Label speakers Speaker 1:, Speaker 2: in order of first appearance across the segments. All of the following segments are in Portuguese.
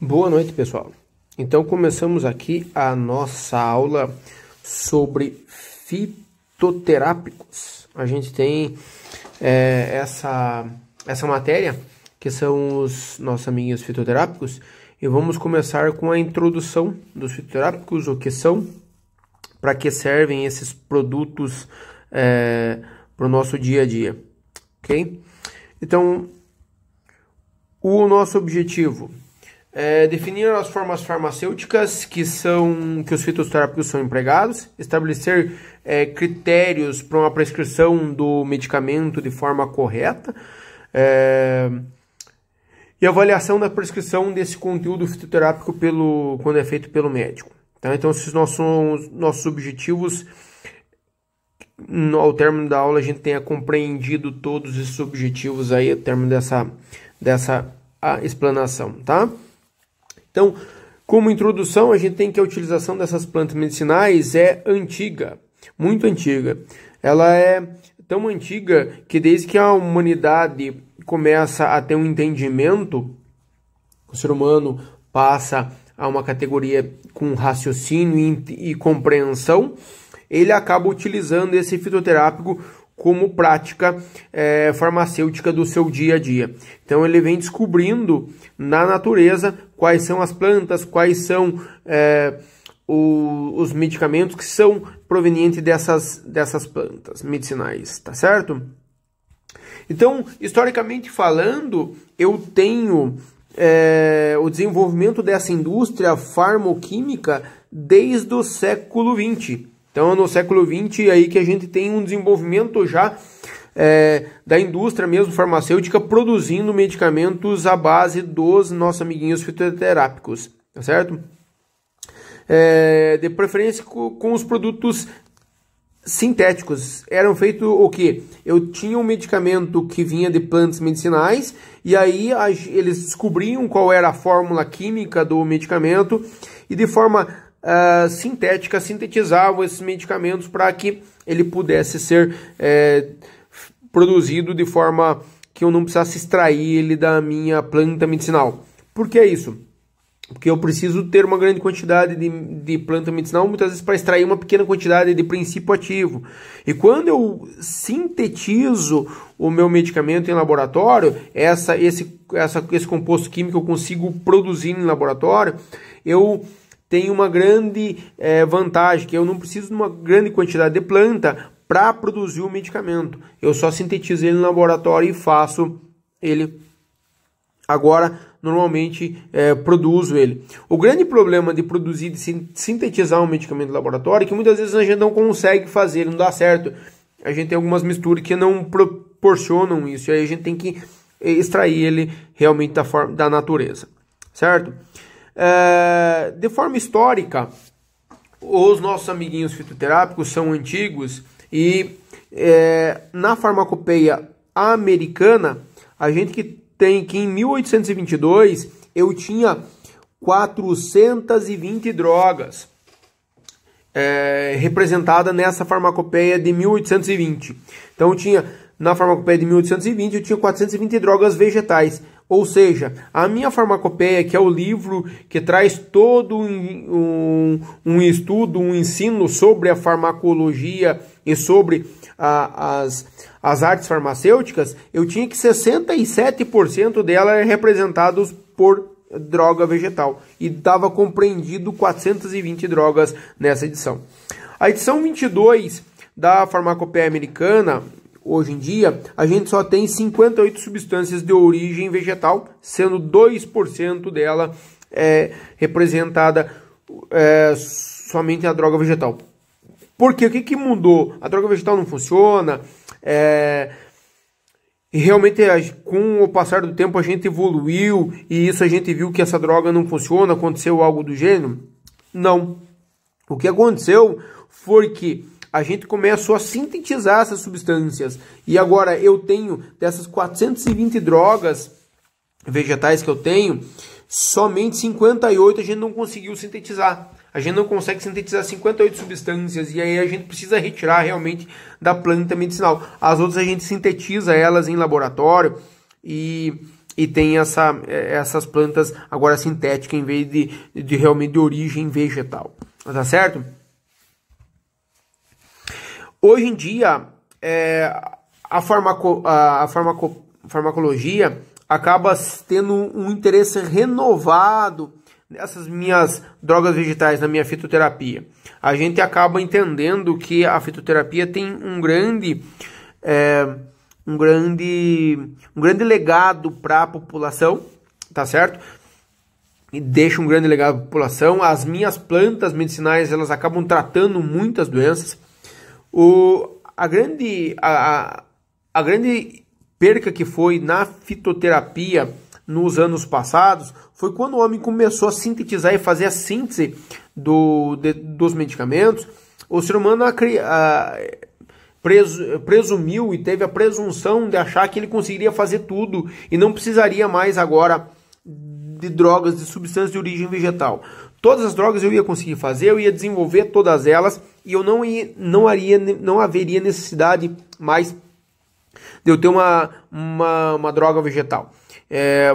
Speaker 1: Boa noite, pessoal. Então, começamos aqui a nossa aula sobre fitoterápicos. A gente tem essa matéria, que são os nossos amiguinhos fitoterápicos, e vamos começar com a introdução dos fitoterápicos, o que são, para que servem esses produtos para o nosso dia a dia, ok? Então, o nosso objetivo definir as formas farmacêuticas que os fitoterápicos são empregados, estabelecer critérios para uma prescrição do medicamento de forma correta e avaliação da prescrição desse conteúdo fitoterápico quando é feito pelo médico. Tá? Então, esses são os nossos objetivos. Ao término da aula, a gente tenha compreendido todos esses objetivos aí, ao término dessa explanação, tá? Então, como introdução, a gente tem que a utilização dessas plantas medicinais é antiga, muito antiga. Ela é tão antiga que desde que a humanidade começa a ter um entendimento, o ser humano passa a uma categoria com raciocínio e compreensão, ele acaba utilizando esse fitoterápico como prática farmacêutica do seu dia a dia. Então ele vem descobrindo na natureza quais são as plantas, quais são os medicamentos que são provenientes dessas plantas medicinais, tá certo? Então, historicamente falando, eu tenho o desenvolvimento dessa indústria farmoquímica desde o século XX. Então, no século XX, aí que a gente tem um desenvolvimento já da indústria mesmo farmacêutica produzindo medicamentos à base dos nossos amiguinhos fitoterápicos, tá certo? De preferência com os produtos sintéticos. Eram feitos o quê? Eu tinha um medicamento que vinha de plantas medicinais e aí eles descobriam qual era a fórmula química do medicamento e de forma sintética sintetizavam esses medicamentos para que ele pudesse ser produzido de forma que eu não precisasse extrair ele da minha planta medicinal. Por que isso? Porque eu preciso ter uma grande quantidade de planta medicinal, muitas vezes para extrair uma pequena quantidade de princípio ativo. E quando eu sintetizo o meu medicamento em laboratório, esse composto químico eu consigo produzir em laboratório, eu tenho uma grande vantagem, que eu não preciso de uma grande quantidade de planta para produzir o medicamento. Eu só sintetizo ele no laboratório e faço ele. Agora, normalmente, produzo ele. O grande problema de produzir, de sintetizar um medicamento no laboratório é que muitas vezes a gente não consegue fazer, não dá certo. A gente tem algumas misturas que não proporcionam isso, e aí a gente tem que extrair ele realmente da natureza, certo? De forma histórica, os nossos amiguinhos fitoterápicos são antigos e na farmacopeia americana, a gente que tem que em 1822 eu tinha 420 drogas representadas nessa farmacopeia de 1820. Então eu tinha, na farmacopeia de 1820, eu tinha 420 drogas vegetais. Ou seja, a minha farmacopeia, que é o livro que traz todo um estudo, um ensino sobre a farmacologia e sobre as artes farmacêuticas, eu tinha que 67% dela representados por droga vegetal. E estava compreendido 420 drogas nessa edição. A edição 22 da farmacopeia americana, hoje em dia, a gente só tem 58 substâncias de origem vegetal, sendo 2% dela representada somente na droga vegetal. Por quê? O que mudou? A droga vegetal não funciona? E realmente, com o passar do tempo, a gente evoluiu e isso a gente viu que essa droga não funciona? Aconteceu algo do gênero? Não. O que aconteceu foi que a gente começou a sintetizar essas substâncias. E agora eu tenho, dessas 420 drogas vegetais que eu tenho, somente 58 a gente não conseguiu sintetizar. A gente não consegue sintetizar 58 substâncias e aí a gente precisa retirar realmente da planta medicinal. As outras a gente sintetiza elas em laboratório e e tem essas plantas agora sintéticas em vez de realmente de origem vegetal, tá certo? Hoje em dia, a farmacologia acaba tendo um interesse renovado nessas minhas drogas vegetais, na minha fitoterapia. A gente acaba entendendo que a fitoterapia tem um grande legado para a população, tá certo? E deixa um grande legado para a população. As minhas plantas medicinais, elas acabam tratando muitas doenças. A grande perca que foi na fitoterapia nos anos passados foi quando o homem começou a sintetizar e fazer a síntese dos medicamentos. O ser humano presumiu e teve a presunção de achar que ele conseguiria fazer tudo e não precisaria mais agora de drogas, de substâncias de origem vegetal. Todas as drogas eu ia conseguir fazer, eu ia desenvolver todas elas e eu não haveria necessidade mais de eu ter uma droga vegetal,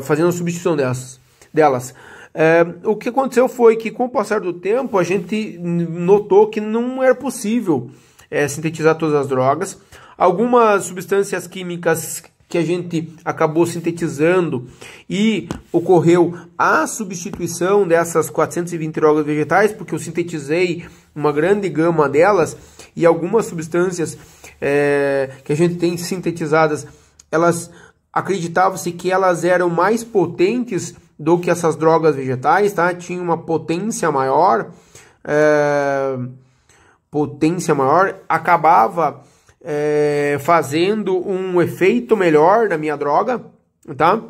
Speaker 1: fazendo a substituição delas. O que aconteceu foi que, com o passar do tempo, a gente notou que não era possível sintetizar todas as drogas. Algumas substâncias químicas que a gente acabou sintetizando e ocorreu a substituição dessas 420 drogas vegetais, porque eu sintetizei uma grande gama delas, e algumas substâncias que a gente tem sintetizadas, elas acreditava-se que elas eram mais potentes do que essas drogas vegetais, tá? Tinha uma potência maior, acabava fazendo um efeito melhor na minha droga, tá?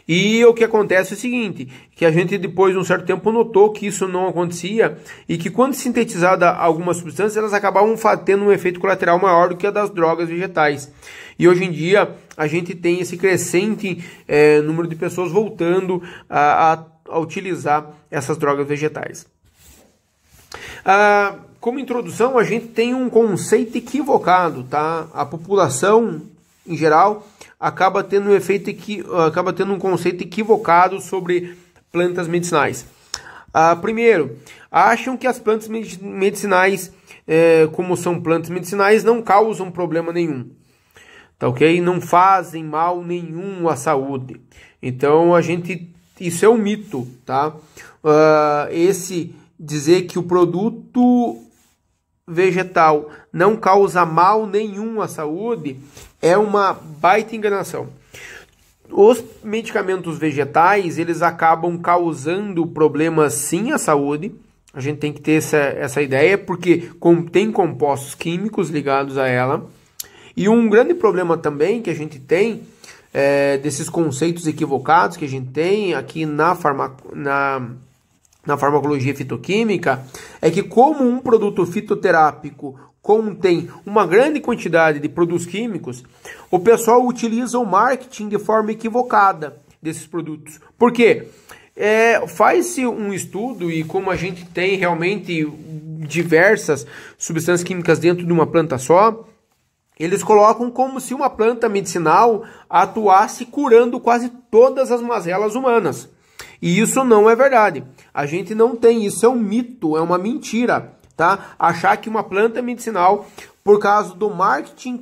Speaker 1: E o que acontece é o seguinte, que a gente depois de um certo tempo notou que isso não acontecia e que quando sintetizada algumas substâncias, elas acabavam tendo um efeito colateral maior do que a das drogas vegetais. E hoje em dia a gente tem esse crescente número de pessoas voltando a utilizar essas drogas vegetais. Como introdução, a gente tem um conceito equivocado, tá? A população, em geral, acaba tendo um conceito equivocado sobre plantas medicinais. Primeiro, acham que as plantas medicinais, como são plantas medicinais, não causam problema nenhum, tá ok? Não fazem mal nenhum à saúde. Então, isso é um mito, tá? Dizer que o produto vegetal não causa mal nenhum à saúde é uma baita enganação. Os medicamentos vegetais, eles acabam causando problemas sim à saúde. A gente tem que ter essa ideia, porque tem compostos químicos ligados a ela. E um grande problema também que a gente tem, desses conceitos equivocados que a gente tem aqui na farmacologia fitoquímica, é que como um produto fitoterápico contém uma grande quantidade de produtos químicos, o pessoal utiliza o marketing de forma equivocada desses produtos. Por quê? Faz-se um estudo, e como a gente tem realmente diversas substâncias químicas dentro de uma planta só, eles colocam como se uma planta medicinal atuasse curando quase todas as mazelas humanas. E isso não é verdade. A gente não tem, isso é um mito, é uma mentira, tá? Achar que uma planta medicinal, por causa do marketing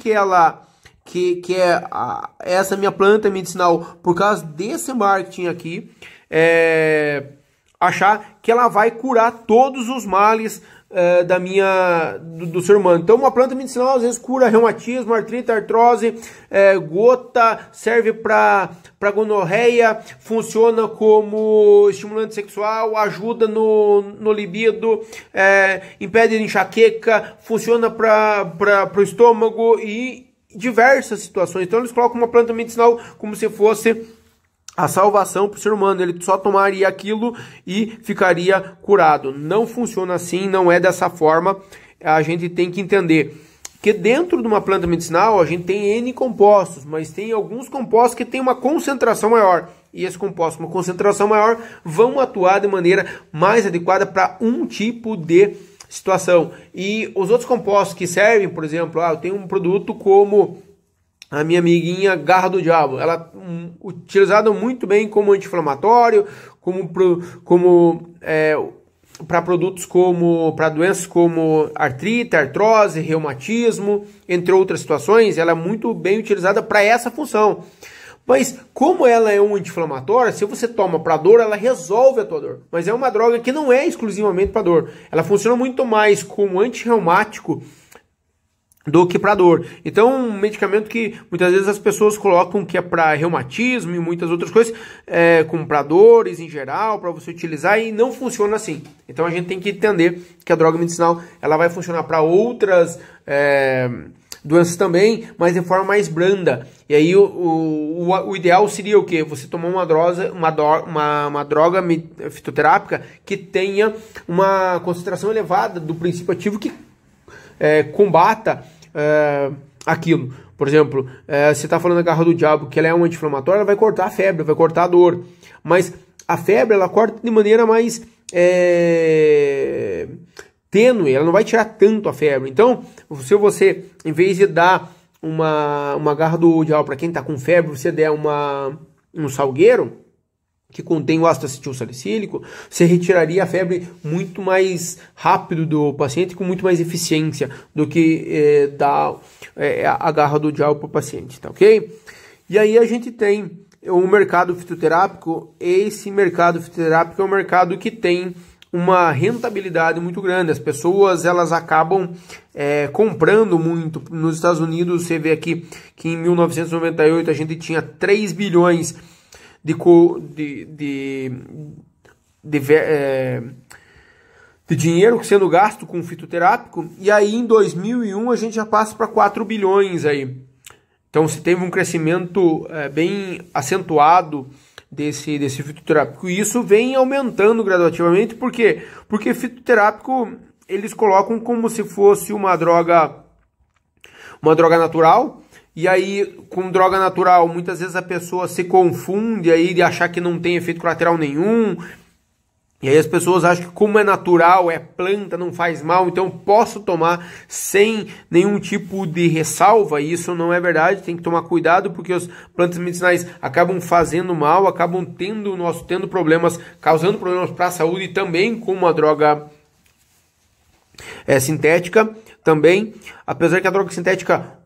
Speaker 1: essa minha planta medicinal, por causa desse marketing aqui, achar que ela vai curar todos os males do ser humano. Então, uma planta medicinal às vezes cura reumatismo, artrite, artrose, gota, serve para gonorreia, funciona como estimulante sexual, ajuda no libido, impede enxaqueca, funciona para o estômago e diversas situações. Então, eles colocam uma planta medicinal como se fosse a salvação para o ser humano. Ele só tomaria aquilo e ficaria curado. Não funciona assim, não é dessa forma. A gente tem que entender que dentro de uma planta medicinal a gente tem N compostos, mas tem alguns compostos que têm uma concentração maior. E esses compostos com uma concentração maior vão atuar de maneira mais adequada para um tipo de situação. E os outros compostos que servem, por exemplo, eu tenho um produto como a minha amiguinha garra do diabo. Ela utilizada muito bem como anti-inflamatório, para produtos para doenças como artrite, artrose, reumatismo, entre outras situações. Ela é muito bem utilizada para essa função. Mas como ela é um anti-inflamatório, se você toma para dor, ela resolve a tua dor. Mas é uma droga que não é exclusivamente para dor. Ela funciona muito mais como antirreumático do que para dor. Então, um medicamento que muitas vezes as pessoas colocam que é para reumatismo e muitas outras coisas, como para dores em geral, para você utilizar, e não funciona assim. Então a gente tem que entender que a droga medicinal ela vai funcionar para outras doenças também, mas de forma mais branda. E aí o ideal seria o quê? Você tomar uma droga fitoterápica que tenha uma concentração elevada do princípio ativo que combata aquilo. Por exemplo, você está falando da garra do diabo, que ela é um anti-inflamatório, ela vai cortar a febre, vai cortar a dor. Mas a febre, ela corta de maneira mais tênue, ela não vai tirar tanto a febre. Então, se você, em vez de dar uma garra do diabo para quem está com febre, você der um salgueiro, que contém o ácido acetilsalicílico, você retiraria a febre muito mais rápido do paciente, com muito mais eficiência do que dar a garra do diabo para o paciente, tá ok? E aí a gente tem o mercado fitoterápico. Esse mercado fitoterápico é um mercado que tem uma rentabilidade muito grande. As pessoas elas acabam comprando muito. Nos Estados Unidos, você vê aqui que em 1998 a gente tinha 3 bilhões de dinheiro sendo gasto com fitoterápico, e aí em 2001 a gente já passa para 4 bilhões aí. Então se teve um crescimento bem acentuado desse fitoterápico, e isso vem aumentando gradativamente. Por quê? Porque fitoterápico eles colocam como se fosse uma droga natural. E aí, com droga natural, muitas vezes a pessoa se confunde aí de achar que não tem efeito colateral nenhum. E aí as pessoas acham que como é natural, é planta, não faz mal, então posso tomar sem nenhum tipo de ressalva. E isso não é verdade, tem que tomar cuidado, porque as plantas medicinais acabam fazendo mal, acabam tendo problemas, causando problemas para a saúde também, como a droga sintética. Também, apesar que a droga sintética,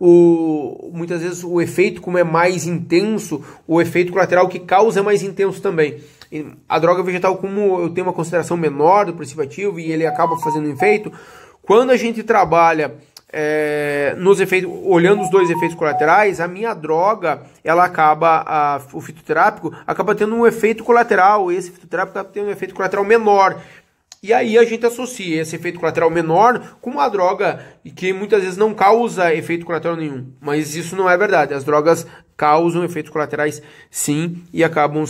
Speaker 1: muitas vezes o efeito, como é mais intenso, o efeito colateral que causa é mais intenso também. E a droga vegetal, como eu tenho uma consideração menor do princípio ativo e ele acaba fazendo efeito, quando a gente trabalha nos efeitos, olhando os dois efeitos colaterais, a minha droga, ela acaba, o fitoterápico, acaba tendo um efeito colateral, esse fitoterápico acaba tendo um efeito colateral menor. E aí a gente associa esse efeito colateral menor com uma droga que muitas vezes não causa efeito colateral nenhum. Mas isso não é verdade. As drogas causam efeitos colaterais sim e acabam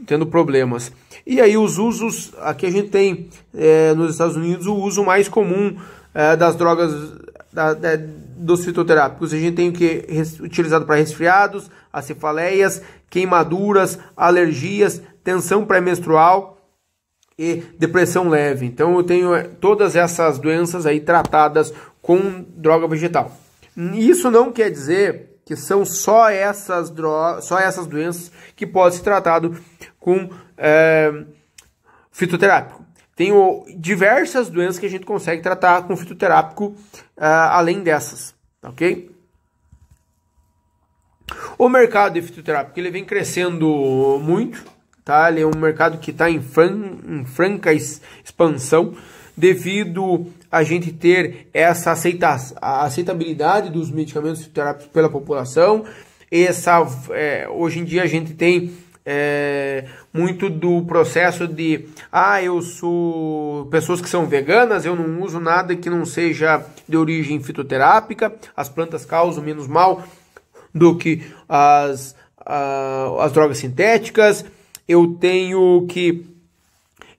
Speaker 1: tendo problemas. E aí os usos, aqui a gente tem nos Estados Unidos o uso mais comum das drogas dos fitoterápicos. A gente tem o que utilizado para resfriados, cefaleias, queimaduras, alergias, tensão pré-menstrual e depressão leve. Então eu tenho todas essas doenças aí tratadas com droga vegetal. Isso não quer dizer que são só essas doenças que podem ser tratadas com fitoterápico. Tem diversas doenças que a gente consegue tratar com fitoterápico além dessas, tá ok? O mercado de fitoterápico ele vem crescendo muito. Tá? Ele é um mercado que está em franca expansão devido a gente ter essa aceitabilidade dos medicamentos fitoterápicos pela população. Hoje em dia a gente tem muito do processo de eu sou pessoas que são veganas, eu não uso nada que não seja de origem fitoterápica, as plantas causam menos mal do que as drogas sintéticas. Eu tenho que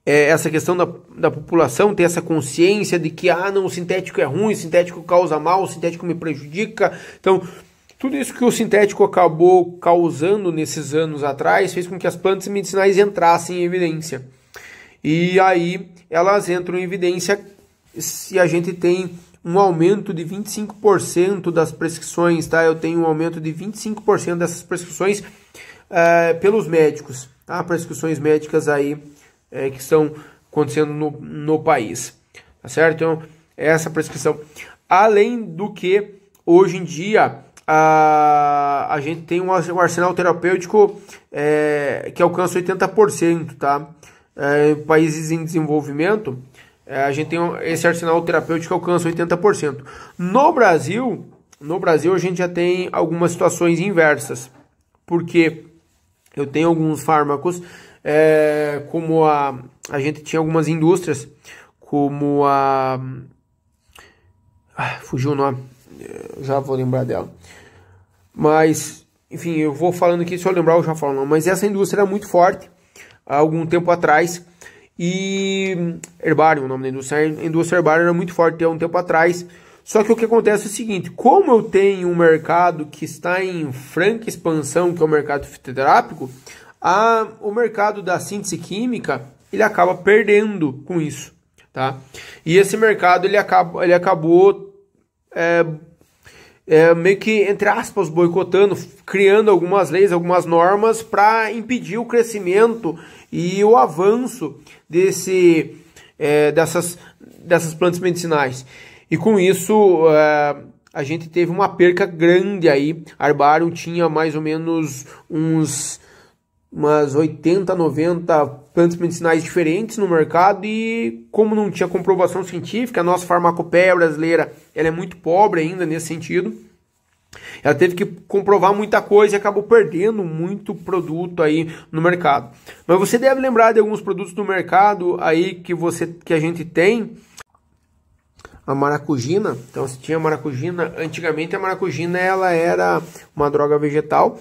Speaker 1: essa questão da população ter essa consciência de que não, o sintético é ruim, o sintético causa mal, o sintético me prejudica. Então, tudo isso que o sintético acabou causando nesses anos atrás fez com que as plantas medicinais entrassem em evidência. E aí elas entram em evidência se a gente tem um aumento de 25% das prescrições, tá? Eu tenho um aumento de 25% dessas prescrições pelos médicos, tá? Prescrições médicas aí que estão acontecendo no país, tá certo? Então, essa prescrição. Além do que, hoje em dia, a gente tem um arsenal terapêutico que alcança 80%, tá? Países em desenvolvimento, a gente tem esse arsenal terapêutico que alcança 80%. No Brasil, a gente já tem algumas situações inversas, porque eu tenho alguns fármacos, como a gente tinha algumas indústrias, como fugiu o nome, já vou lembrar dela. Mas, enfim, eu vou falando aqui, se eu lembrar eu já falo não. Mas essa indústria era muito forte há algum tempo atrás. E herbário, o nome da indústria. A indústria herbária era muito forte há um tempo atrás. Só que o que acontece é o seguinte: como eu tenho um mercado que está em franca expansão, que é o mercado fitoterápico, o mercado da síntese química, ele acaba perdendo com isso, tá? E esse mercado ele acabou meio que, entre aspas, boicotando, criando algumas leis, algumas normas para impedir o crescimento e o avanço dessas plantas medicinais. E com isso a gente teve uma perca grande aí. A Herbarium tinha mais ou menos umas 80, 90 plantas medicinais diferentes no mercado, e como não tinha comprovação científica, a nossa farmacopeia brasileira ela é muito pobre ainda nesse sentido. Ela teve que comprovar muita coisa e acabou perdendo muito produto aí no mercado. Mas você deve lembrar de alguns produtos do mercado aí que a gente tem. A maracugina. Então, se tinha maracugina, antigamente a maracugina ela era uma droga vegetal,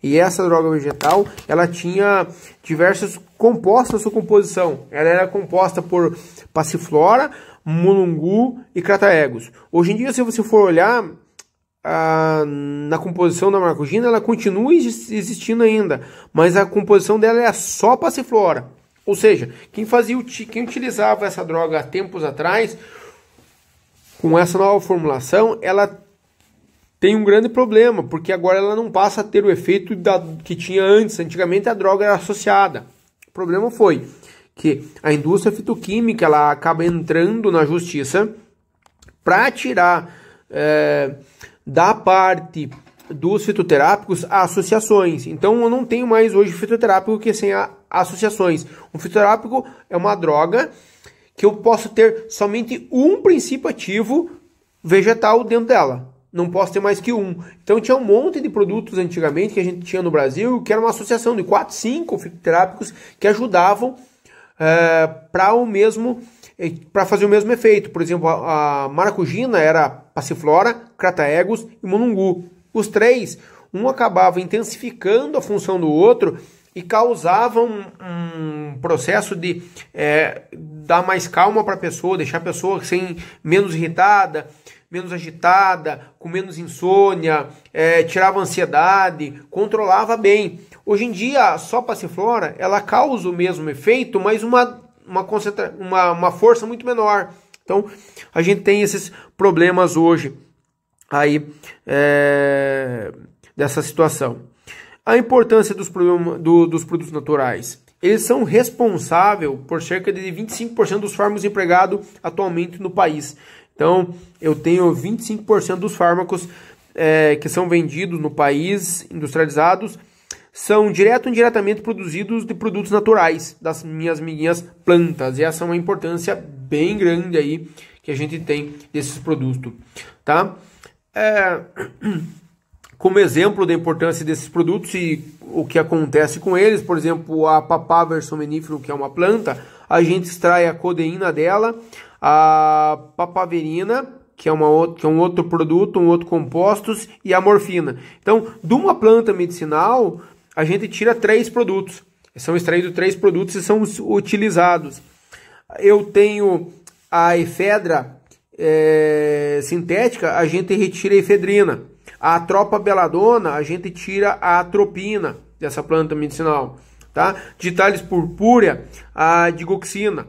Speaker 1: e essa droga vegetal ela tinha diversos compostos na sua composição. Ela era composta por passiflora, mulungu e crataegus. Hoje em dia, se você for olhar na composição da maracugina, ela continua existindo ainda, mas a composição dela é só passiflora. Ou seja, quem utilizava essa droga há tempos atrás, com essa nova formulação, ela tem um grande problema, porque agora ela não passa a ter o efeito que tinha antes. Antigamente a droga era associada. O problema foi que a indústria fitoquímica ela acaba entrando na justiça para tirar da parte dos fitoterápicos associações. Então eu não tenho mais hoje fitoterápico que sem associações. Um fitoterápico é uma droga que eu posso ter somente um princípio ativo vegetal dentro dela. Não posso ter mais que um. Então tinha um monte de produtos antigamente que a gente tinha no Brasil, que era uma associação de 4, 5 fitoterápicos que ajudavam para fazer o mesmo efeito. Por exemplo, a maracugina era passiflora, crataegus e mulungu. Os três, um acabava intensificando a função do outro e causava um processo de dar mais calma para a pessoa, deixar a pessoa menos irritada, menos agitada, com menos insônia, tirava ansiedade, controlava bem. Hoje em dia, só passiflora, ela causa o mesmo efeito, mas uma força muito menor. Então, a gente tem esses problemas hoje aí dessa situação. A importância dos produtos naturais. Eles são responsáveis por cerca de 25% dos fármacos empregados atualmente no país. Então, eu tenho 25% dos fármacos que são vendidos no país, industrializados, são direto ou indiretamente produzidos de produtos naturais, das minhas plantas. E essa é uma importância bem grande aí que a gente tem desses produtos, tá? Como exemplo da importância desses produtos e o que acontece com eles, por exemplo, a Papaver somnífero, que é uma planta, a gente extrai a codeína dela, a papaverina, que é um outro produto, um outro compostos, e a morfina. Então, de uma planta medicinal, a gente tira 3 produtos. São extraídos 3 produtos e são utilizados. Eu tenho a efedra sintética, a gente retira a efedrina. A tropa-beladona, a gente tira a atropina dessa planta medicinal, tá? De Thales purpúrea, a digoxina,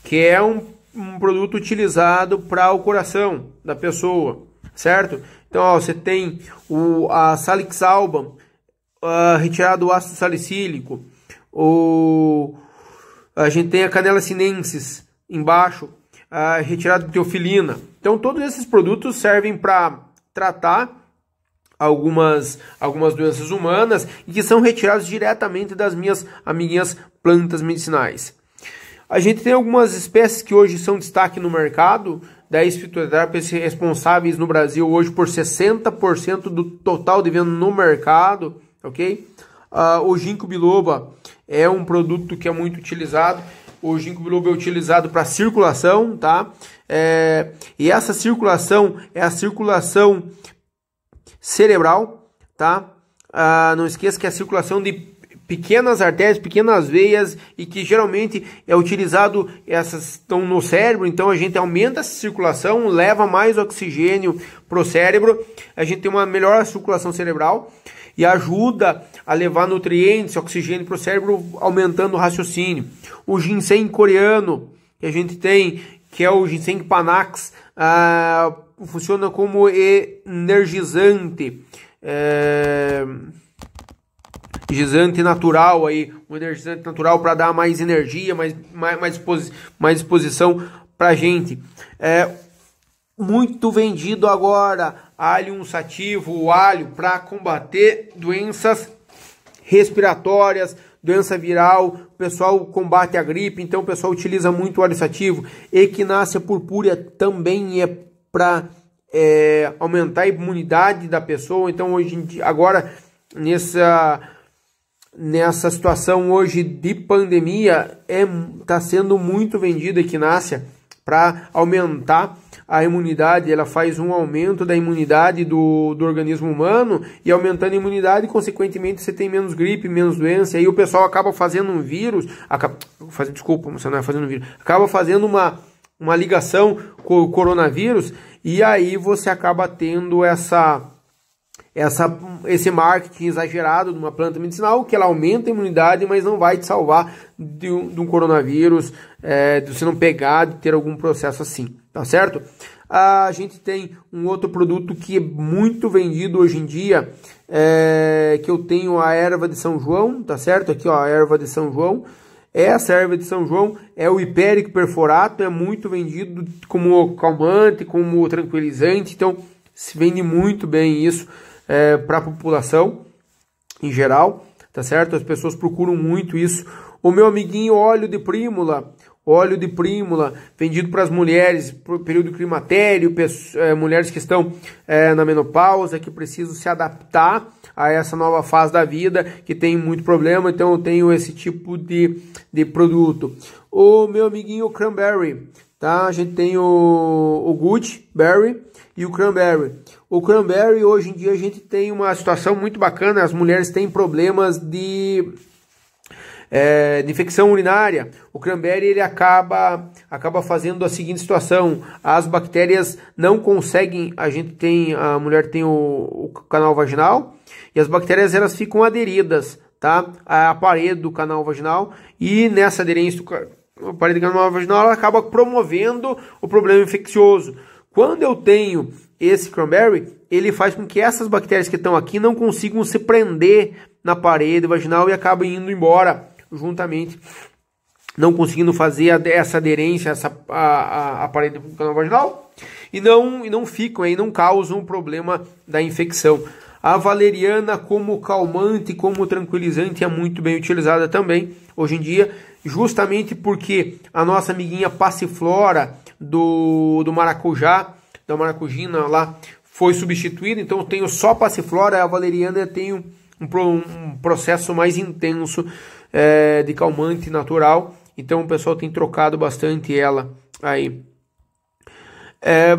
Speaker 1: que é um um produto utilizado para o coração da pessoa, certo? Então, ó, você tem a Salix alba, retirado do ácido salicílico, a gente tem a Canela sinensis embaixo, retirado de teofilina. Então, todos esses produtos servem para tratar algumas doenças humanas e que são retirados diretamente das minhas amiguinhas plantas medicinais. A gente tem algumas espécies que hoje são destaque no mercado, 10 fitoterápicos responsáveis no Brasil hoje por 60% do total de venda no mercado, ok? O ginkgo biloba é um produto que é muito utilizado. O ginkgo biloba é utilizado para circulação, tá? E essa circulação é a circulação cerebral, tá? Não esqueça que é a circulação de pequenas artérias, pequenas veias, e que geralmente é utilizado, essas estão no cérebro, então a gente aumenta essa circulação, leva mais oxigênio para o cérebro, a gente tem uma melhor circulação cerebral e ajuda a levar nutrientes, oxigênio para o cérebro, aumentando o raciocínio. O ginseng coreano, que a gente tem, que é o ginseng panax, funciona como energizante, natural, aí, um energizante natural para dar mais energia, mais disposição para a gente. Muito vendido agora, alho sativo, o alho para combater doenças respiratórias, doença viral, o pessoal combate a gripe, então o pessoal utiliza muito o alho sativo. Equinácea purpúrea também é para aumentar a imunidade da pessoa. Então hoje em dia, agora nessa situação hoje de pandemia, está sendo muito vendida a equinácea para aumentar a imunidade. Ela faz um aumento da imunidade do organismo humano, e aumentando a imunidade, consequentemente, você tem menos gripe, menos doença. Aí o pessoal acaba fazendo um vírus, acaba fazendo uma ligação com o coronavírus, e aí você acaba tendo esse marketing exagerado de uma planta medicinal, que ela aumenta a imunidade, mas não vai te salvar de um coronavírus, de você não pegar, de ter algum processo assim, tá certo? A gente tem um outro produto que é muito vendido hoje em dia, que eu tenho a erva de São João, tá certo? Aqui, ó, a erva de São João. Essa erva de São João é o hipérico perforato, é muito vendido como calmante, como tranquilizante, então se vende muito bem isso para a população em geral, tá certo? As pessoas procuram muito isso. O meu amiguinho óleo de prímula, vendido para as mulheres, por período climatério, mulheres que estão na menopausa, que precisam se adaptar a essa nova fase da vida, que tem muito problema, então eu tenho esse tipo de produto. O meu amiguinho cranberry, tá? A gente tem o goodberry e o cranberry. O cranberry, hoje em dia, a gente tem uma situação muito bacana, as mulheres têm problemas de infecção urinária. O cranberry, ele acaba fazendo a seguinte situação: as bactérias não conseguem, a mulher tem o canal vaginal, e as bactérias elas ficam aderidas, tá, à parede do canal vaginal, e nessa aderência a parede do canal vaginal, ela acaba promovendo o problema infeccioso. Quando eu tenho esse cranberry, ele faz com que essas bactérias que estão aqui não consigam se prender na parede vaginal e acabem indo embora juntamente, não conseguindo fazer essa aderência a parede do canal vaginal, e não ficam aí, não causam o problema da infecção. A valeriana, como calmante, como tranquilizante, é muito bem utilizada também hoje em dia, justamente porque a nossa amiguinha passiflora do maracujá, da maracujina lá, foi substituída. Então eu tenho só passiflora, a valeriana eu tenho um processo mais intenso de calmante natural, então o pessoal tem trocado bastante ela aí.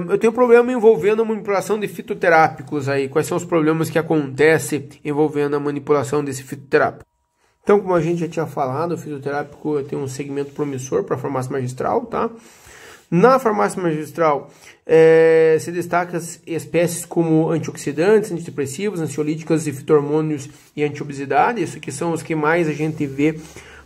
Speaker 1: Eu tenho problema envolvendo a manipulação de fitoterápicos aí. Quais são os problemas que acontecem envolvendo a manipulação desse fitoterápico? Então, como a gente já tinha falado, o fitoterápico tem um segmento promissor para a farmácia magistral, tá? Na farmácia magistral se destaca espécies como antioxidantes, antidepressivos, ansiolíticas, e fitohormônios e antiobesidade. Isso que são os que mais a gente vê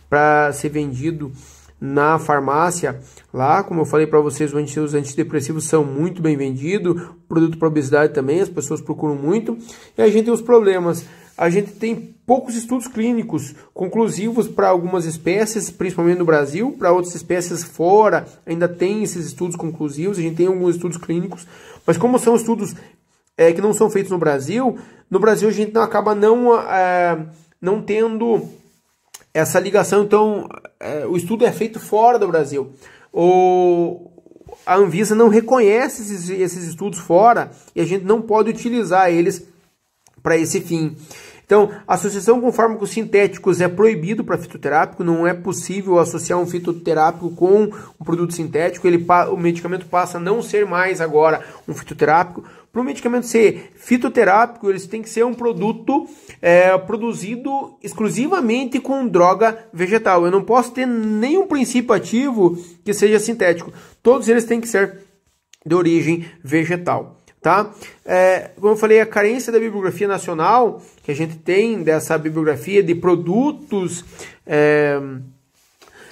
Speaker 1: para ser vendido na farmácia. Lá, como eu falei para vocês, os antidepressivos são muito bem vendidos, produto para obesidade também, as pessoas procuram muito. E a gente tem os problemas. A gente tem poucos estudos clínicos conclusivos para algumas espécies, principalmente no Brasil. Para outras espécies fora, ainda tem esses estudos conclusivos. A gente tem alguns estudos clínicos, mas como são estudos que não são feitos no Brasil a gente não acaba não tendo essa ligação. Então, o estudo é feito fora do Brasil. A Anvisa não reconhece esses estudos fora e a gente não pode utilizar eles para esse fim. Então, a associação com fármacos sintéticos é proibido para fitoterápico, não é possível associar um fitoterápico com um produto sintético, o medicamento passa a não ser mais agora um fitoterápico. Para o medicamento ser fitoterápico, eles têm que ser um produto produzido exclusivamente com droga vegetal. Eu não posso ter nenhum princípio ativo que seja sintético. Todos eles têm que ser de origem vegetal. Tá? Como eu falei, a carência da bibliografia nacional, que a gente tem dessa bibliografia de produtos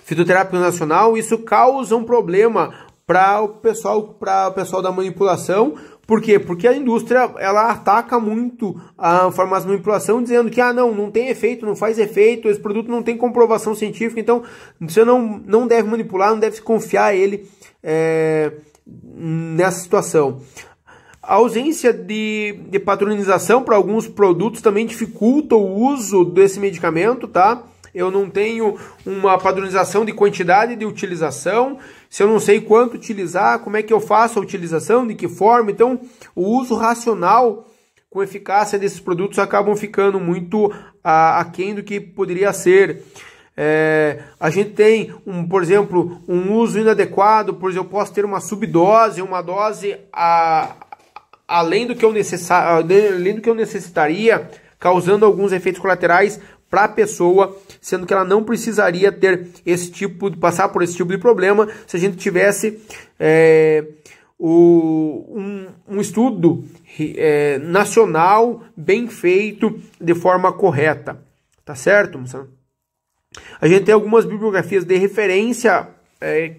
Speaker 1: fitoterápicos nacional, isso causa um problema para o pessoal da manipulação. Por quê? Porque a indústria ela ataca muito a farmácia de manipulação, dizendo que não tem efeito, não faz efeito, esse produto não tem comprovação científica, então você não deve manipular, não deve se confiar ele nessa situação. A ausência de padronização para alguns produtos também dificulta o uso desse medicamento, tá? Eu não tenho uma padronização de quantidade de utilização. Se eu não sei quanto utilizar, como é que eu faço a utilização, de que forma? Então, o uso racional com eficácia desses produtos acabam ficando muito aquém do que poderia ser. A gente tem, por exemplo, um uso inadequado, por exemplo, eu posso ter uma subdose, uma dose além do que eu necessitaria, causando alguns efeitos colaterais para a pessoa, sendo que ela não precisaria ter passar por esse tipo de problema se a gente tivesse um estudo nacional bem feito de forma correta, tá certo, moçada? A gente tem algumas bibliografias de referência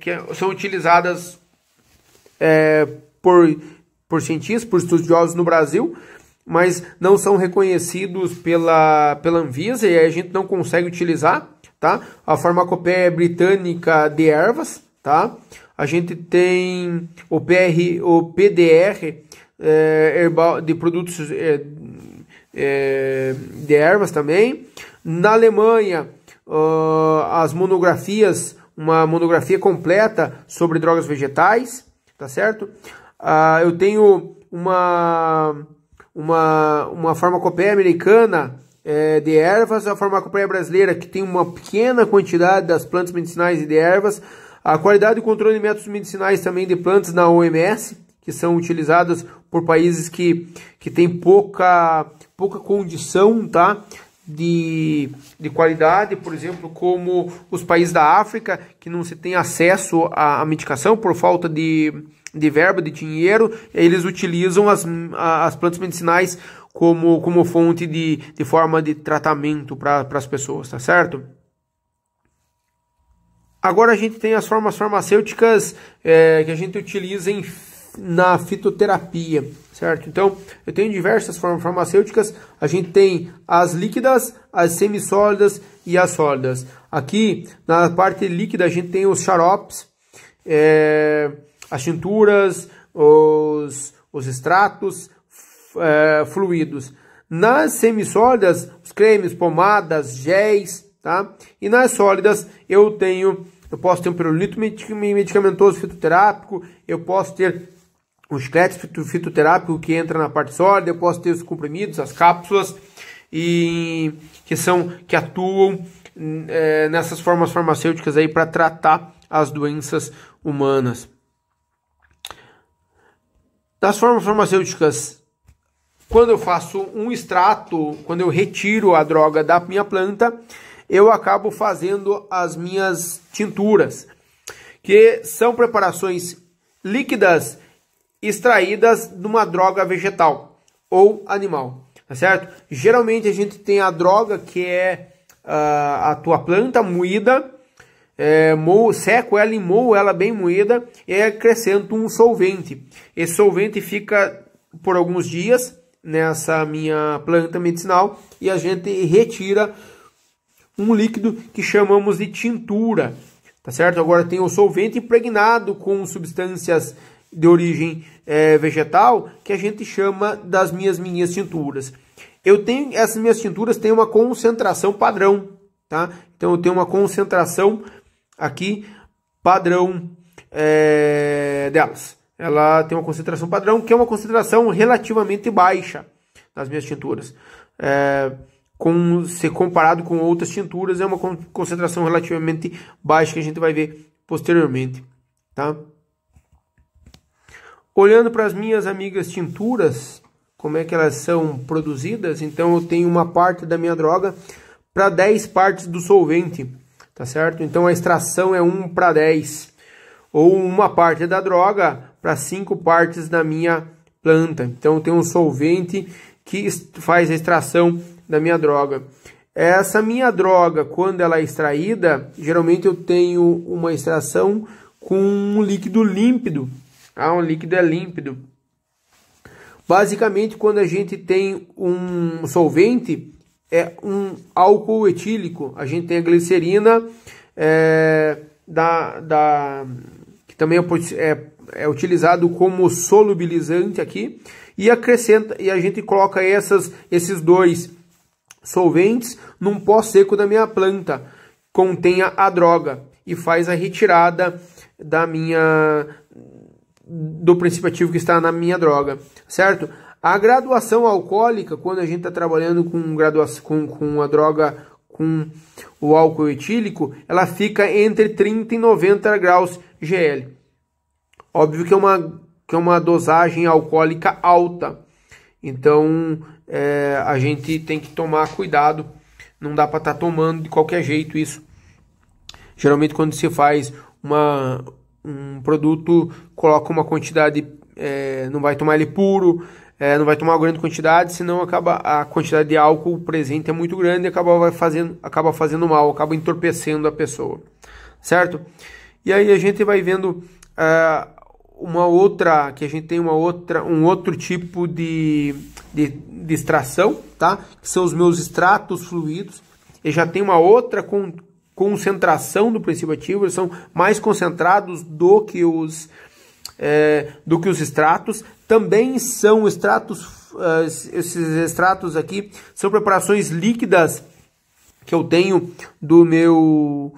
Speaker 1: que são utilizadas por cientistas, por estudiosos no Brasil, mas não são reconhecidos pela Anvisa e a gente não consegue utilizar, tá? A farmacopeia britânica de ervas, tá? A gente tem o PDR herbal, de produtos de ervas também. Na Alemanha, as monografias, uma monografia completa sobre drogas vegetais, tá certo? Eu tenho uma farmacopeia americana de ervas, a farmacopeia brasileira que tem uma pequena quantidade das plantas medicinais e de ervas, a qualidade e controle de métodos medicinais também de plantas na OMS, que são utilizadas por países que têm pouca condição, tá? De qualidade, por exemplo, como os países da África, que não se tem acesso à medicação por falta de verba, de dinheiro, eles utilizam as plantas medicinais como fonte de forma de tratamento para as pessoas, tá certo? Agora a gente tem as formas farmacêuticas que a gente utiliza na fitoterapia, certo? Então, eu tenho diversas formas farmacêuticas, a gente tem as líquidas, as semissólidas e as sólidas. Aqui, na parte líquida, a gente tem os xaropes, as tinturas, os extratos, fluidos. Nas semissólidas, os cremes, pomadas, géis, tá? E nas sólidas, eu posso ter um pirulito medicamentoso fitoterápico, eu posso ter um chiclete fitoterápico que entra na parte sólida, eu posso ter os comprimidos, as cápsulas, que atuam nessas formas farmacêuticas aí para tratar as doenças humanas. Das formas farmacêuticas, quando eu faço um extrato, quando eu retiro a droga da minha planta, eu acabo fazendo as minhas tinturas, que são preparações líquidas extraídas de uma droga vegetal ou animal, tá certo? Geralmente a gente tem a droga que é a tua planta moída, seco ela e moo ela bem moída e acrescento um solvente. Esse solvente fica por alguns dias nessa minha planta medicinal e a gente retira um líquido que chamamos de tintura, tá certo? Agora tem o solvente impregnado com substâncias de origem vegetal que a gente chama das minhas tinturas. Essas minhas tinturas têm uma concentração padrão, tá? Então eu tenho uma concentração aqui padrão delas. Ela tem uma concentração padrão, que é uma concentração relativamente baixa das minhas tinturas. Se comparado com outras tinturas, é uma concentração relativamente baixa que a gente vai ver posteriormente, tá? Olhando para as minhas amigas tinturas, como é que elas são produzidas, então eu tenho uma parte da minha droga para 10 partes do solvente, tá certo? Então a extração é 1 para 10, ou uma parte da droga para 5 partes da minha planta. Então eu tenho um solvente que faz a extração da minha droga. Essa minha droga, quando ela é extraída, geralmente eu tenho uma extração com um líquido límpido. Um líquido é límpido. Basicamente, quando a gente tem um solvente, é um álcool etílico. A gente tem a glicerina, que também é utilizado como solubilizante aqui, e a gente coloca esses dois solventes num pó seco da minha planta, contenha a droga e faz a retirada do princípio ativo que está na minha droga, certo? A graduação alcoólica, quando a gente está trabalhando com a droga com o álcool etílico, ela fica entre 30 e 90 graus GL. Óbvio que é uma dosagem alcoólica alta, então a gente tem que tomar cuidado, não dá para estar tomando de qualquer jeito isso. Geralmente quando se faz um produto, coloca uma quantidade, não vai tomar ele puro, não vai tomar uma grande quantidade, senão a quantidade de álcool presente é muito grande e acaba fazendo mal, acaba entorpecendo a pessoa, certo? E aí a gente vai vendo que a gente tem um outro tipo de extração, tá? Que são os meus extratos fluidos. Eu já tenho uma outra concentração do princípio ativo, eles são mais concentrados do que os extratos. Também são extratos, esses extratos aqui são preparações líquidas que eu tenho do meu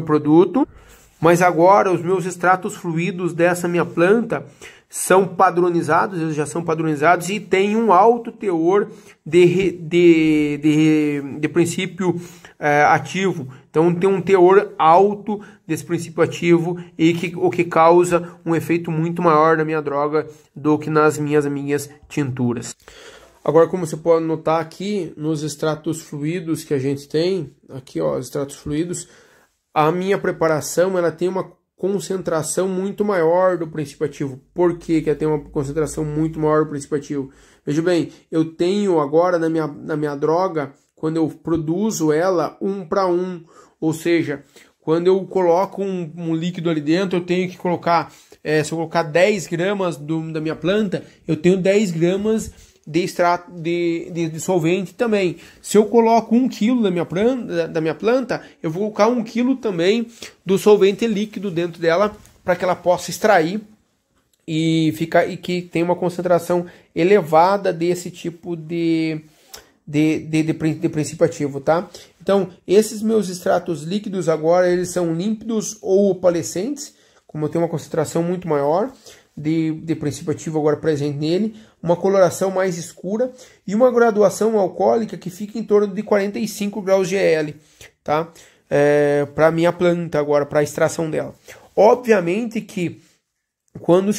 Speaker 1: produto. Mas agora os meus extratos fluidos dessa minha planta são padronizados, eles já são padronizados e têm um alto teor de princípio ativo. Então tem um teor alto desse princípio ativo o que causa um efeito muito maior na minha droga do que nas minhas tinturas. Agora, como você pode notar aqui nos extratos fluidos que a gente tem, aqui ó, extratos fluidos, a minha preparação ela tem uma concentração muito maior do princípio ativo. Por que ela tem uma concentração muito maior do princípio ativo? Veja bem, eu tenho agora na minha droga, quando eu produzo ela 1 para 1, ou seja, quando eu coloco um líquido ali dentro, eu tenho que colocar, se eu colocar 10 gramas da minha planta, eu tenho 10 gramas de extrato de solvente também. Se eu coloco 1 kg da minha planta, eu vou colocar 1 kg também do solvente líquido dentro dela, para que ela possa extrair e que tenha uma concentração elevada desse tipo de princípio ativo, tá? Então, esses meus extratos líquidos agora, eles são límpidos ou opalescentes, como eu tenho uma concentração muito maior de princípio ativo agora presente nele, uma coloração mais escura e uma graduação alcoólica que fica em torno de 45 graus GL, tá? Para minha planta agora, para a extração dela. Obviamente que quando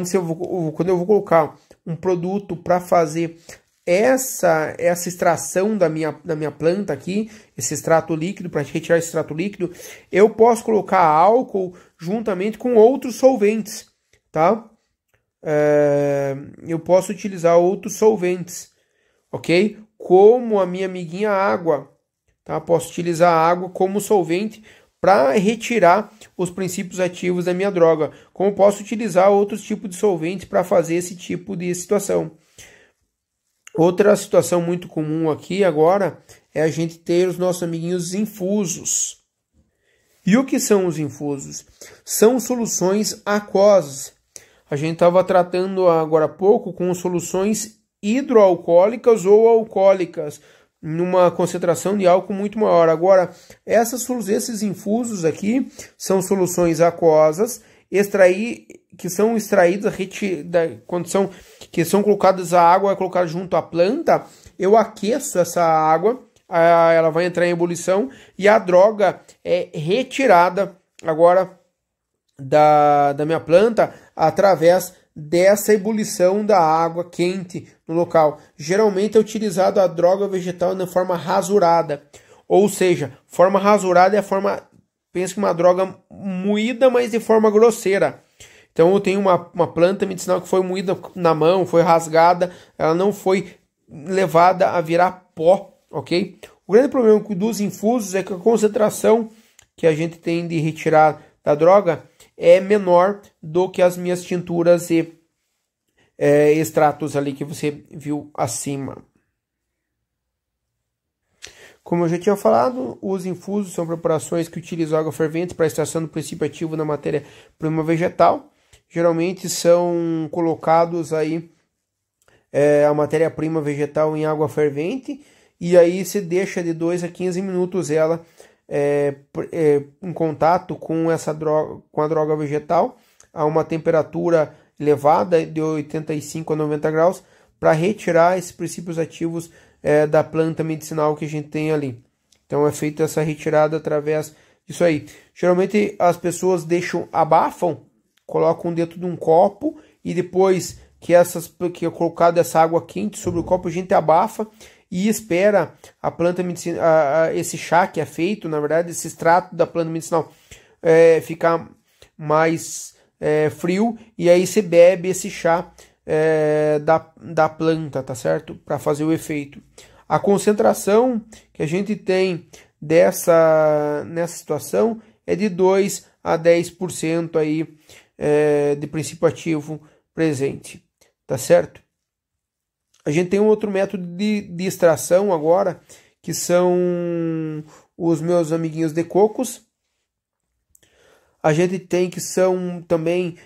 Speaker 1: eu vou colocar um produto para fazer essa extração da minha planta aqui, esse extrato líquido, para retirar esse extrato líquido, eu posso colocar álcool juntamente com outros solventes, tá? Eu posso utilizar outros solventes, ok? Como a minha amiguinha água, tá? Posso utilizar a água como solvente para retirar os princípios ativos da minha droga, como posso utilizar outros tipos de solventes para fazer esse tipo de situação. Outra situação muito comum aqui agora é a gente ter os nossos amiguinhos infusos. E o que são os infusos? São soluções aquosas. A gente estava tratando agora há pouco com soluções hidroalcoólicas ou alcoólicas, numa concentração de álcool muito maior. Agora, esses infusos aqui são soluções aquosas, que são extraídas que são colocadas a água, é colocada junto à planta. Eu aqueço essa água, ela vai entrar em ebulição e a droga é retirada agora da minha planta através dessa ebulição da água quente no local. Geralmente é utilizado a droga vegetal na forma rasurada, ou seja, forma rasurada é a forma, pensa que uma droga moída, mas de forma grosseira. Então eu tenho uma planta medicinal que foi moída na mão, foi rasgada, ela não foi levada a virar pó, ok? O grande problema dos infusos é que a concentração que a gente tem de retirar da droga é menor do que as minhas tinturas e extratos ali que você viu acima. Como eu já tinha falado, os infusos são preparações que utilizam água fervente para a extração do princípio ativo na matéria-prima vegetal. Geralmente são colocados aí a matéria-prima vegetal em água fervente e aí se deixa de 2 a 15 minutos ela em contato com a droga vegetal a uma temperatura elevada de 85 a 90 graus para retirar esses princípios ativos da planta medicinal que a gente tem ali. Então é feita essa retirada através disso aí. Geralmente as pessoas abafam, colocam dentro de um copo e depois que é colocada essa água quente sobre o copo, a gente abafa e espera a planta medicinal, esse chá que é feito, na verdade, esse extrato da planta medicinal ficar mais frio e aí se bebe esse chá da planta, tá certo? Para fazer o efeito. A concentração que a gente tem nessa situação é de 2 a 10% aí de princípio ativo presente, tá certo? A gente tem um outro método de extração agora, que são os meus amiguinhos de cocos. A gente tem que são também,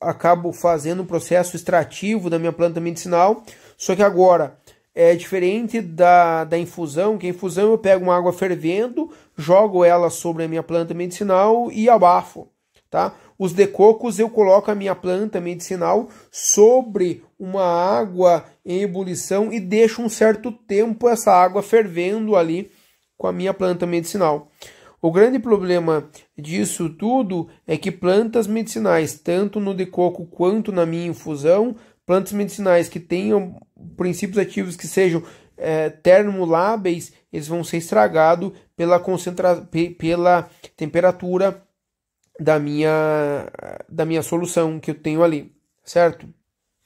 Speaker 1: acabo fazendo um processo extrativo da minha planta medicinal, só que agora é diferente da infusão, que a infusão eu pego uma água fervendo, jogo ela sobre a minha planta medicinal e abafo, tá? Os decocos eu coloco a minha planta medicinal sobre uma água em ebulição e deixo um certo tempo essa água fervendo ali com a minha planta medicinal. O grande problema disso tudo é que plantas medicinais, tanto no decoco quanto na minha infusão, plantas medicinais que tenham princípios ativos que sejam termoláveis, eles vão ser estragados pela temperatura da minha solução que eu tenho ali, certo?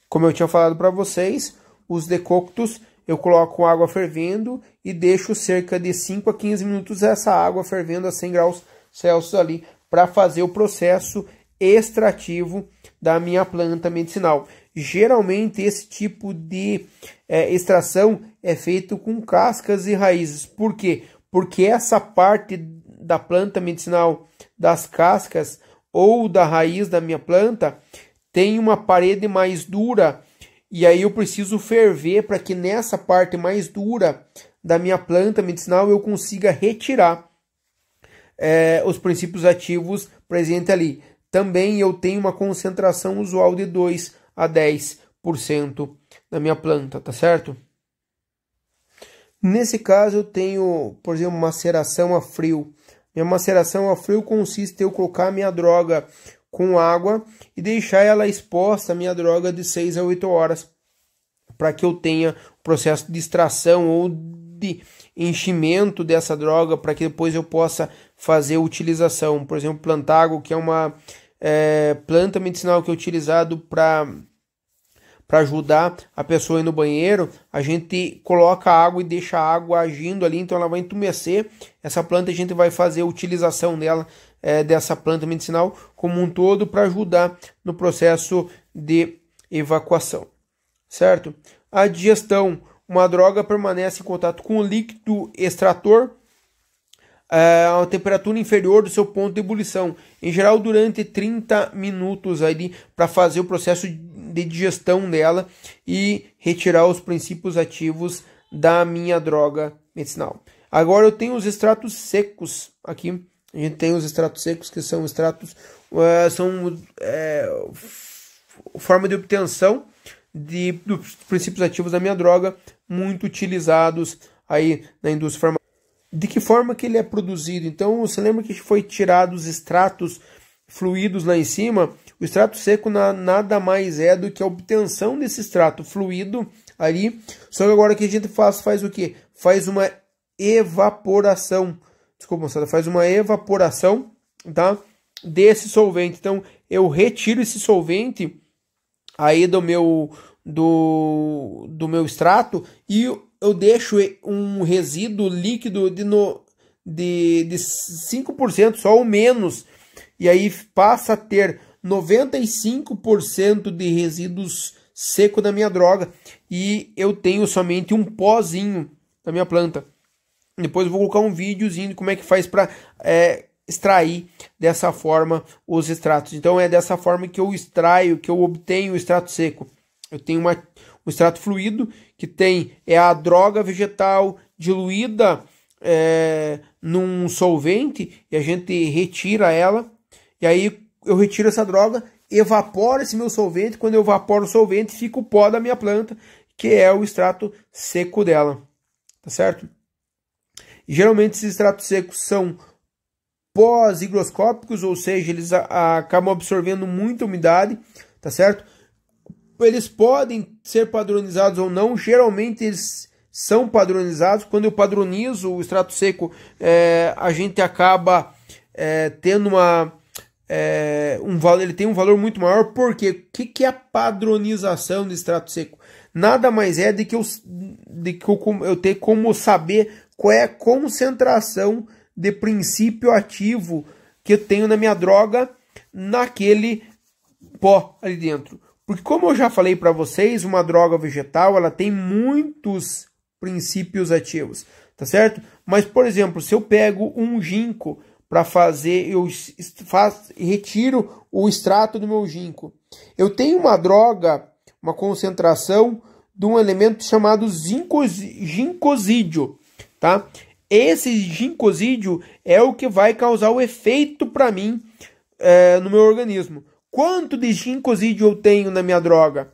Speaker 1: Como eu tinha falado para vocês, os decoctos eu coloco água fervendo e deixo cerca de 5 a 15 minutos essa água fervendo a 100 graus Celsius ali para fazer o processo extrativo da minha planta medicinal. Geralmente esse tipo de extração é feito com cascas e raízes. Por quê? Porque essa parte da planta medicinal, das cascas ou da raiz da minha planta, tem uma parede mais dura e aí eu preciso ferver para que nessa parte mais dura da minha planta medicinal eu consiga retirar os princípios ativos presentes ali. Também eu tenho uma concentração usual de 2 a 10% da minha planta, tá certo? Nesse caso eu tenho, por exemplo, maceração a frio. Minha maceração a frio consiste em eu colocar a minha droga com água e deixar ela exposta, a minha droga, de 6 a 8 horas, para que eu tenha o processo de extração ou de enchimento dessa droga, para que depois eu possa fazer a utilização. Por exemplo, Plantago, que é uma planta medicinal que é utilizado para para ajudar a pessoa a ir no banheiro, a gente coloca água e deixa a água agindo ali, então ela vai entumecer essa planta, a gente vai fazer a utilização dela, dessa planta medicinal como um todo para ajudar no processo de evacuação, certo? A digestão, uma droga permanece em contato com o líquido extrator a temperatura inferior do seu ponto de ebulição, em geral durante 30 minutos para fazer o processo de digestão dela e retirar os princípios ativos da minha droga medicinal. Agora eu tenho os extratos secos aqui. A gente tem os extratos secos, que são extratos, forma de obtenção dos princípios ativos da minha droga, muito utilizados aí na indústria farmacêutica. De que forma que ele é produzido? Então, você lembra que foi tirado os extratos fluidos lá em cima? O extrato seco nada mais é do que a obtenção desse extrato fluido ali. Só que agora o que a gente faz o quê? Faz uma evaporação. Desculpa, moçada, faz uma evaporação, tá? Desse solvente. Então, eu retiro esse solvente aí do meu extrato e eu deixo um resíduo líquido de 5% só ou menos, e aí passa a ter 95% de resíduos secos da minha droga, e eu tenho somente um pozinho da minha planta. Depois eu vou colocar um videozinho de como é que faz para extrair dessa forma os extratos. Então é dessa forma que eu extraio, que eu obtenho o extrato seco. Eu tenho um extrato fluido que tem a droga vegetal diluída num solvente, e a gente retira ela, e aí eu retiro essa droga, evaporo esse meu solvente. Quando eu evaporo o solvente, fica o pó da minha planta, que é o extrato seco dela, tá certo? E, geralmente esses extratos secos são pós-higroscópicos, ou seja, eles acabam absorvendo muita umidade, tá certo? Eles podem ser padronizados ou não, geralmente eles são padronizados. Quando eu padronizo o extrato seco, a gente acaba tendo ele tem um valor muito maior. Porque o que é a padronização de extrato seco? Nada mais é de que eu ter como saber qual é a concentração de princípio ativo que eu tenho na minha droga, naquele pó ali dentro. Porque, como eu já falei para vocês, uma droga vegetal ela tem muitos princípios ativos, tá certo? Mas, por exemplo, se eu pego um ginkgo para fazer, retiro o extrato do meu ginkgo, eu tenho uma droga, uma concentração de um elemento chamado ginkgosídeo, tá? Esse ginkgosídeo é o que vai causar o efeito para mim no meu organismo. Quanto de ginkgosídeo eu tenho na minha droga?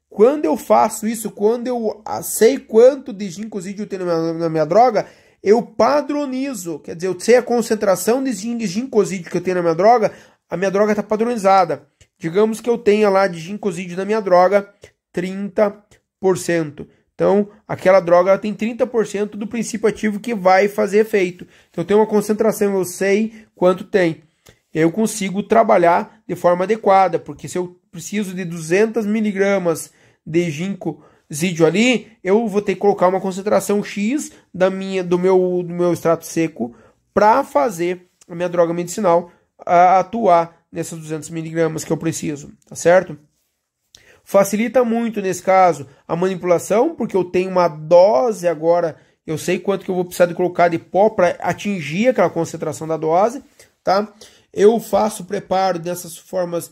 Speaker 1: Quando eu faço isso, quando eu sei quanto de ginkgosídeo eu tenho na minha droga, eu padronizo. Quer dizer, eu sei a concentração de ginkgosídeo que eu tenho na minha droga, a minha droga está padronizada. Digamos que eu tenha lá de ginkgosídeo na minha droga 30%. Então, aquela droga ela tem 30% do princípio ativo que vai fazer efeito. Então, eu tenho uma concentração, eu sei quanto tem. Eu consigo trabalhar de forma adequada, porque se eu preciso de 200 miligramas de ginkgosídeo ali, eu vou ter que colocar uma concentração X do meu extrato seco para fazer a minha droga medicinal atuar nessas 200 miligramas que eu preciso, tá certo? Facilita muito, nesse caso, a manipulação, porque eu tenho uma dose agora, eu sei quanto que eu vou precisar de colocar de pó para atingir aquela concentração da dose, tá? Eu faço preparo dessas formas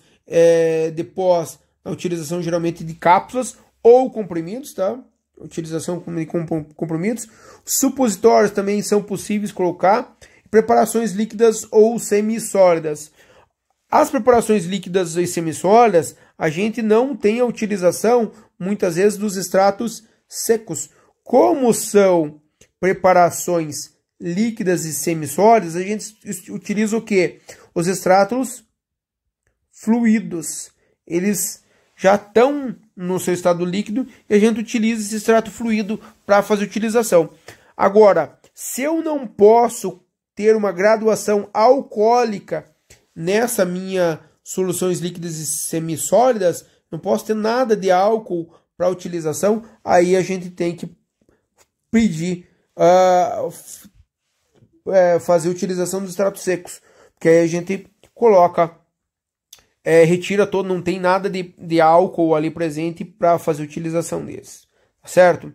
Speaker 1: de pós, a utilização geralmente de cápsulas ou comprimidos, tá? Utilização de comprimidos. Supositórios também são possíveis colocar. Preparações líquidas ou semissólidas. As preparações líquidas e semissólidas, a gente não tem a utilização, muitas vezes, dos extratos secos. Como são preparações líquidas e semissólidas, a gente utiliza o quê? Os extratos fluidos. Eles já estão no seu estado líquido e a gente utiliza esse extrato fluido para fazer utilização. Agora, se eu não posso ter uma graduação alcoólica nessa minha soluções líquidas e semissólidas, não posso ter nada de álcool para utilização, aí a gente tem que pedir fazer utilização dos extratos secos, porque aí a gente coloca, retira todo, não tem nada de álcool ali presente para fazer utilização deles, certo?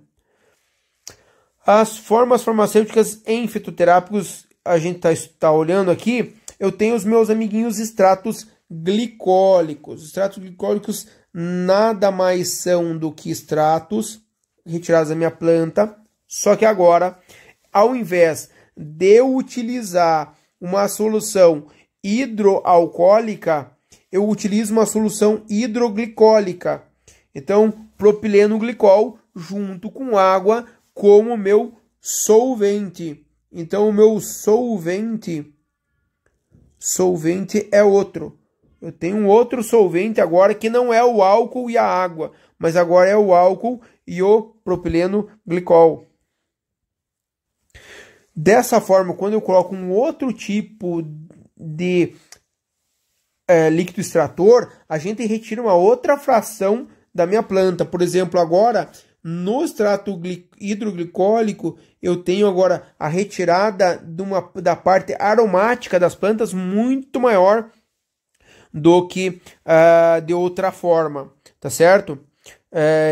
Speaker 1: As formas farmacêuticas em fitoterápicos, a gente tá olhando aqui, eu tenho os meus amiguinhos extratos glicólicos. Os extratos glicólicos nada mais são do que extratos retirados da minha planta, só que agora, ao invés de eu utilizar uma solução hidroalcoólica, eu utilizo uma solução hidroglicólica. Então, propileno glicol junto com água como meu solvente. Então, o meu solvente é outro. Eu tenho um outro solvente agora que não é o álcool e a água, mas agora é o álcool e o propileno glicol. Dessa forma, quando eu coloco um outro tipo de líquido extrator, a gente retira uma outra fração da minha planta. Por exemplo, agora, no extrato hidroglicólico, eu tenho agora a retirada da parte aromática das plantas muito maior do que de outra forma, tá certo?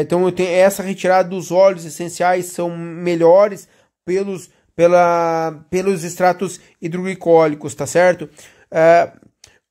Speaker 1: Então, eu tenho essa retirada dos óleos essenciais, são melhores pelos extratos hidroglicólicos, tá certo?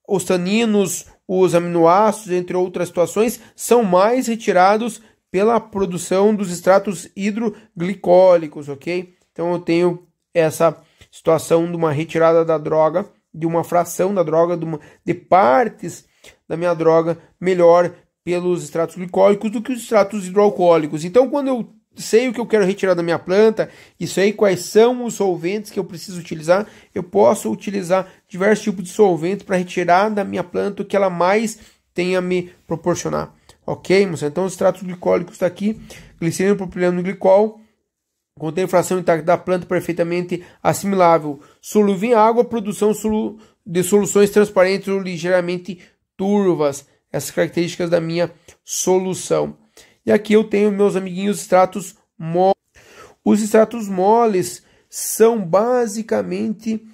Speaker 1: Os taninos, os aminoácidos, entre outras situações, são mais retirados pela produção dos extratos hidroglicólicos, ok? Então eu tenho essa situação de uma retirada da droga, de uma fração da droga, de partes da minha droga melhor pelos extratos glicólicos do que os extratos hidroalcoólicos. Então, quando eu sei o que eu quero retirar da minha planta e sei quais são os solventes que eu preciso utilizar, eu posso utilizar diversos tipos de solvente para retirar da minha planta o que ela mais tem a me proporcionar. Ok, moça? Então, os extratos glicólicos está aqui. Glicerina, propileno glicol. Contém fração intacta da planta perfeitamente assimilável. Solúvel em água, produção de soluções transparentes ou ligeiramente turvas. Essas características da minha solução. E aqui eu tenho meus amiguinhos extratos moles. Os extratos moles são basicamente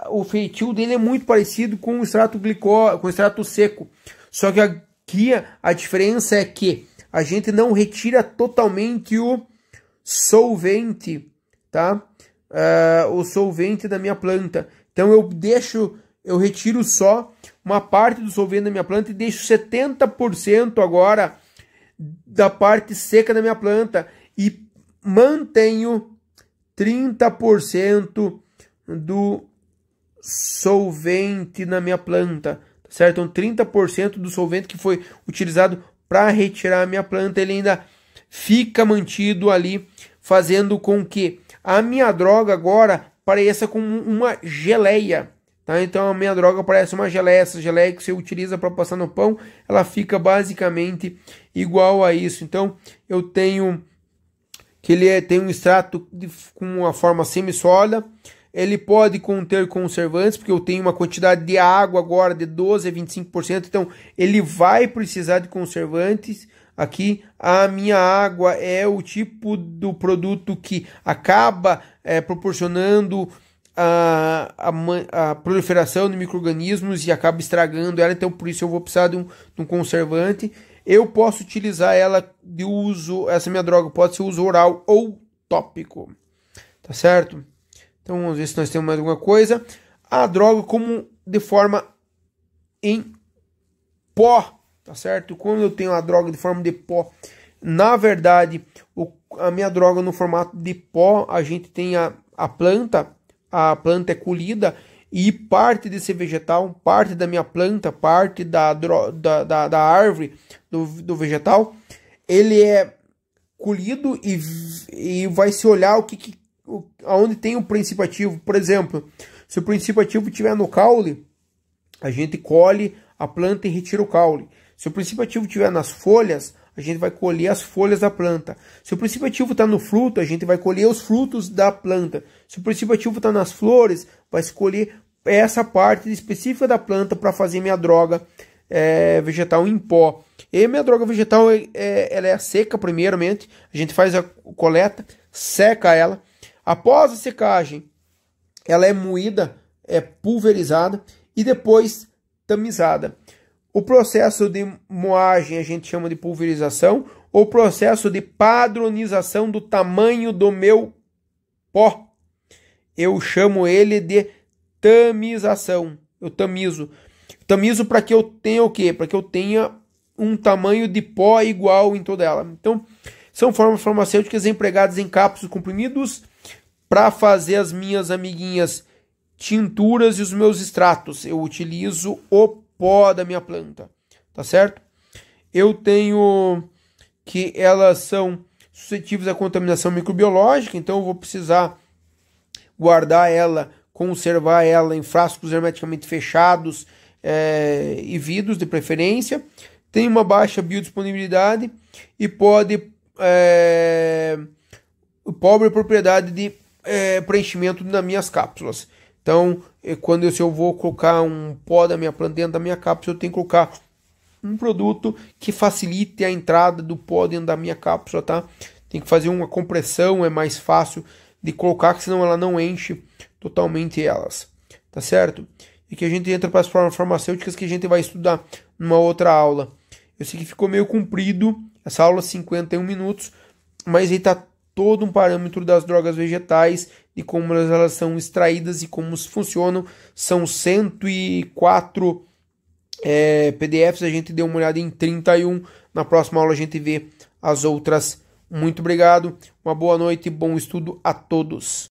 Speaker 1: o feitio dele é muito parecido com o extrato com o extrato seco. Só que aqui a diferença é que a gente não retira totalmente o solvente, tá? O solvente da minha planta. Então eu retiro só uma parte do solvente da minha planta e deixo 70% agora da parte seca da minha planta e mantenho 30% do solvente na minha planta, tá certo? Então 30% do solvente que foi utilizado para retirar a minha planta, ele ainda fica mantido ali, fazendo com que a minha droga agora pareça como uma geleia. Tá? Então a minha droga parece uma geleia. Essa geleia que você utiliza para passar no pão, ela fica basicamente igual a isso. Então eu tenho que ele tem um extrato com uma forma semissólida. Ele pode conter conservantes, porque eu tenho uma quantidade de água agora de 12 a 25%. Então ele vai precisar de conservantes. Aqui a minha água é o tipo do produto que acaba proporcionando a proliferação de micro-organismos e acaba estragando ela, então por isso eu vou precisar de um conservante. Eu posso utilizar ela de uso, essa minha droga pode ser uso oral ou tópico, tá certo? Então vamos ver se nós temos mais alguma coisa. A droga como de forma em pó, tá certo? Quando eu tenho a droga de forma de pó, na verdade a minha droga no formato de pó, a gente tem a planta é colhida e parte desse vegetal, parte da minha planta, parte da árvore, do vegetal, ele é colhido e vai se olhar aonde tem o princípio ativo. Por exemplo, se o princípio ativo estiver no caule, a gente colhe a planta e retira o caule. Se o princípio ativo estiver nas folhas, a gente vai colher as folhas da planta. Se o princípio ativo está no fruto, a gente vai colher os frutos da planta. Se o princípio ativo está nas flores, vai se colher essa parte específica da planta para fazer minha droga vegetal em pó. E minha droga vegetal ela é seca primeiramente, a gente faz a coleta, seca ela. Após a secagem, ela é moída, pulverizada e depois tamizada. O processo de moagem a gente chama de pulverização, ou processo de padronização do tamanho do meu pó. Eu chamo ele de tamização. Eu tamizo. Tamizo para que eu tenha o quê? Para que eu tenha um tamanho de pó igual em toda ela. Então, são formas farmacêuticas empregadas em cápsulas comprimidos para fazer as minhas amiguinhas tinturas e os meus extratos. Eu utilizo o pó da minha planta, tá certo? Eu tenho que elas são suscetíveis à contaminação microbiológica, então eu vou precisar guardar ela, conservar ela em frascos hermeticamente fechados e vidros de preferência. Tem uma baixa biodisponibilidade e pobre propriedade de preenchimento nas minhas cápsulas. Então, se eu vou colocar um pó da minha planta dentro da minha cápsula, eu tenho que colocar um produto que facilite a entrada do pó dentro da minha cápsula, tá? Tem que fazer uma compressão, é mais fácil de colocar, que senão ela não enche totalmente elas, tá certo? E que a gente entra para as formas farmacêuticas que a gente vai estudar numa outra aula. Eu sei que ficou meio comprido, essa aula 51 minutos, mas aí tá todo um parâmetro das drogas vegetais, de como elas são extraídas e como funcionam. São 104 PDFs, a gente deu uma olhada em 31. Na próxima aula a gente vê as outras. Muito obrigado, uma boa noite e bom estudo a todos.